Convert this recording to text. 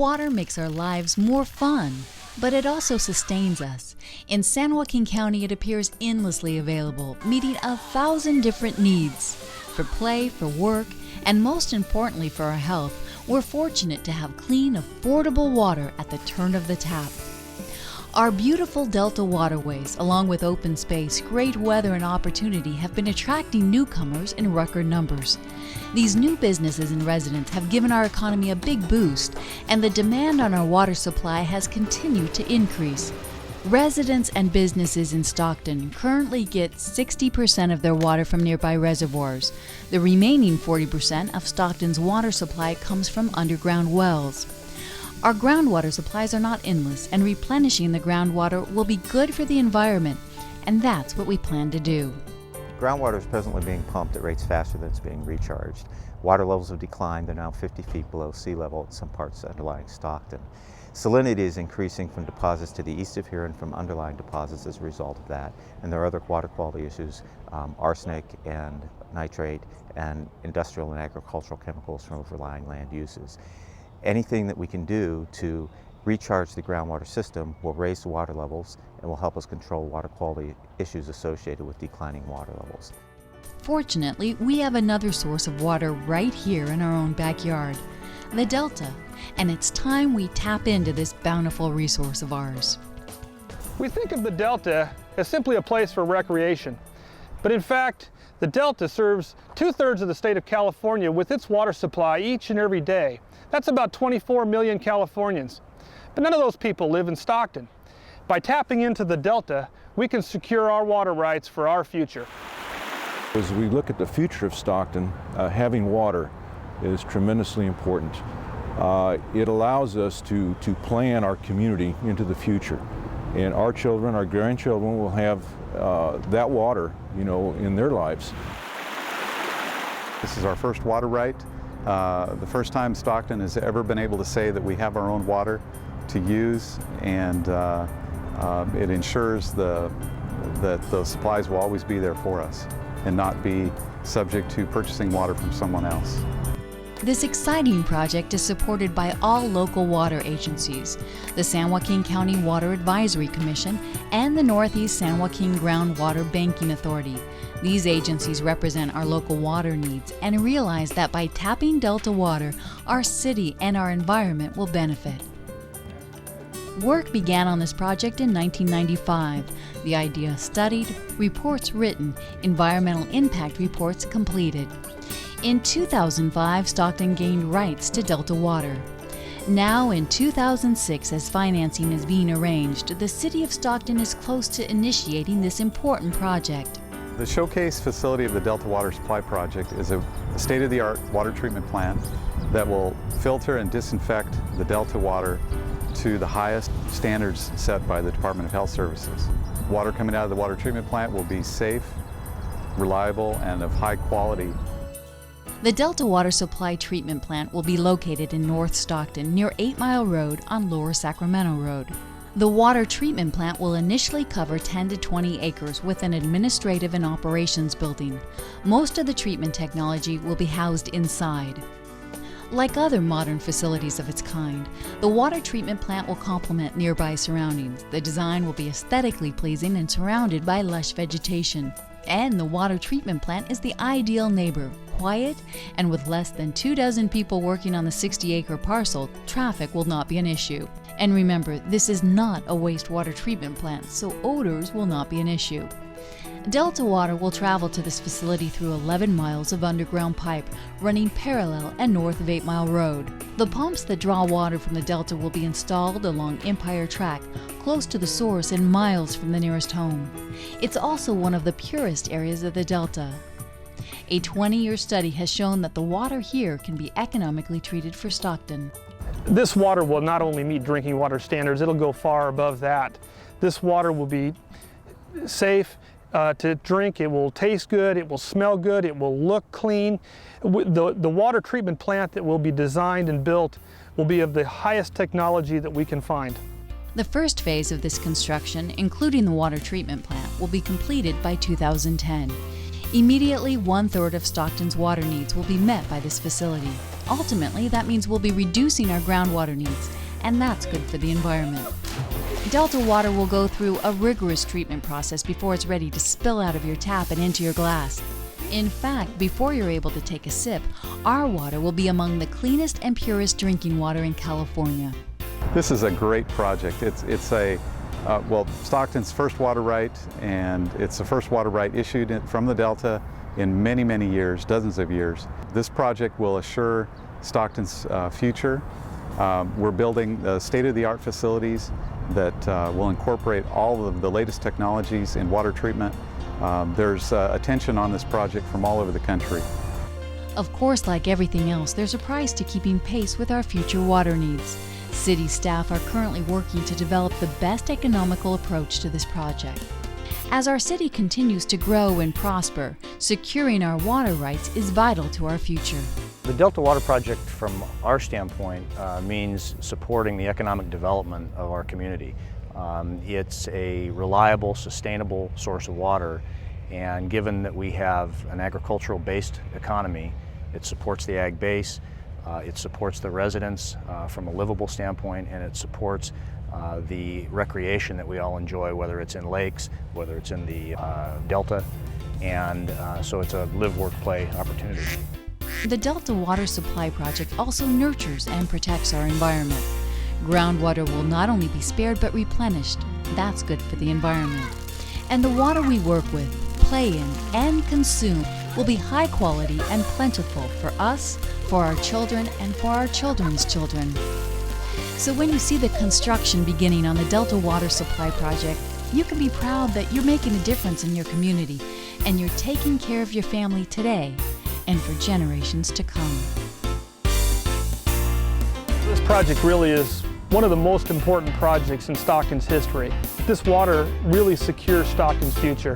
Water makes our lives more fun, but it also sustains us. In San Joaquin County, it appears endlessly available, meeting 1,000 different needs. For play, for work, and most importantly for our health, we're fortunate to have clean, affordable water at the turn of the tap. Our beautiful Delta waterways, along with open space, great weather, and opportunity have been attracting newcomers in record numbers. These new businesses and residents have given our economy a big boost, and the demand on our water supply has continued to increase. Residents and businesses in Stockton currently get 60% of their water from nearby reservoirs. The remaining 40% of Stockton's water supply comes from underground wells. Our groundwater supplies are not endless, and replenishing the groundwater will be good for the environment, and that's what we plan to do. Groundwater is presently being pumped at rates faster than it's being recharged. Water levels have declined. They're now 50 feet below sea level at some parts underlying Stockton. Salinity is increasing from deposits to the east of here and from underlying deposits as a result of that. And there are other water quality issues, arsenic and nitrate and industrial and agricultural chemicals from overlying land uses. Anything that we can do to recharge the groundwater system will raise the water levels and will help us control water quality issues associated with declining water levels. Fortunately, we have another source of water right here in our own backyard, the Delta, and it's time we tap into this bountiful resource of ours. We think of the Delta as simply a place for recreation, but in fact, the Delta serves 2/3 of the state of California with its water supply each and every day. That's about 24 million Californians. But none of those people live in Stockton. By tapping into the Delta, we can secure our water rights for our future. As we look at the future of Stockton, having water is tremendously important. It allows us to plan our community into the future. And our children, our grandchildren will have that water, in their lives. This is our first water right. The first time Stockton has ever been able to say that we have our own water to use, and it ensures that those supplies will always be there for us and not be subject to purchasing water from someone else. This exciting project is supported by all local water agencies, the San Joaquin County Water Advisory Commission and the Northeast San Joaquin Groundwater Banking Authority. These agencies represent our local water needs and realize that by tapping Delta water, our city and our environment will benefit. Work began on this project in 1995. The idea studied, reports written, environmental impact reports completed. In 2005, Stockton gained rights to Delta water. Now in 2006, as financing is being arranged, the City of Stockton is close to initiating this important project. The showcase facility of the Delta Water Supply Project is a state-of-the-art water treatment plant that will filter and disinfect the Delta water to the highest standards set by the Department of Health Services. Water coming out of the water treatment plant will be safe, reliable, and of high quality. The Delta Water Supply Treatment Plant will be located in North Stockton near 8 Mile Road on Lower Sacramento Road. The water treatment plant will initially cover 10 to 20 acres with an administrative and operations building. Most of the treatment technology will be housed inside. Like other modern facilities of its kind, the water treatment plant will complement nearby surroundings. The design will be aesthetically pleasing and surrounded by lush vegetation. And the water treatment plant is the ideal neighbor. Quiet, and with less than 24 people working on the 60-acre parcel, traffic will not be an issue. And remember, this is not a wastewater treatment plant, so odors will not be an issue. Delta water will travel to this facility through 11 miles of underground pipe running parallel and north of 8 Mile Road. The pumps that draw water from the Delta will be installed along Empire Track, close to the source and miles from the nearest home. It's also one of the purest areas of the Delta. A 20-year study has shown that the water here can be economically treated for Stockton. This water will not only meet drinking water standards, it'll go far above that. This water will be safe to drink, it will taste good, it will smell good, it will look clean. The water treatment plant that will be designed and built will be of the highest technology that we can find. The first phase of this construction, including the water treatment plant, will be completed by 2010. Immediately, 1/3 of Stockton's water needs will be met by this facility. Ultimately, that means we'll be reducing our groundwater needs, and that's good for the environment. Delta water will go through a rigorous treatment process before it's ready to spill out of your tap and into your glass. In fact, before you're able to take a sip, our water will be among the cleanest and purest drinking water in California. This is a great project. It's Stockton's first water right, and it's the first water right issued from the Delta in many, many years, dozens of years. This project will assure Stockton's future. We're building state-of-the-art facilities that will incorporate all of the latest technologies in water treatment. There's attention on this project from all over the country. Of course, like everything else, there's a price to keeping pace with our future water needs. City staff are currently working to develop the best economical approach to this project. As our city continues to grow and prosper, securing our water rights is vital to our future. The Delta Water Project, from our standpoint, means supporting the economic development of our community. It's a reliable, sustainable source of water, and given that we have an agricultural-based economy, it supports the ag base, it supports the residents from a livable standpoint, and it supports the recreation that we all enjoy, whether it's in lakes, whether it's in the Delta, and so it's a live, work, play opportunity. The Delta Water Supply Project also nurtures and protects our environment. Groundwater will not only be spared but replenished. That's good for the environment. And the water we work with, play in, and consume will be high quality and plentiful for us, for our children, and for our children's children. So when you see the construction beginning on the Delta Water Supply Project, you can be proud that you're making a difference in your community and you're taking care of your family today and for generations to come. This project really is one of the most important projects in Stockton's history. This water really secures Stockton's future.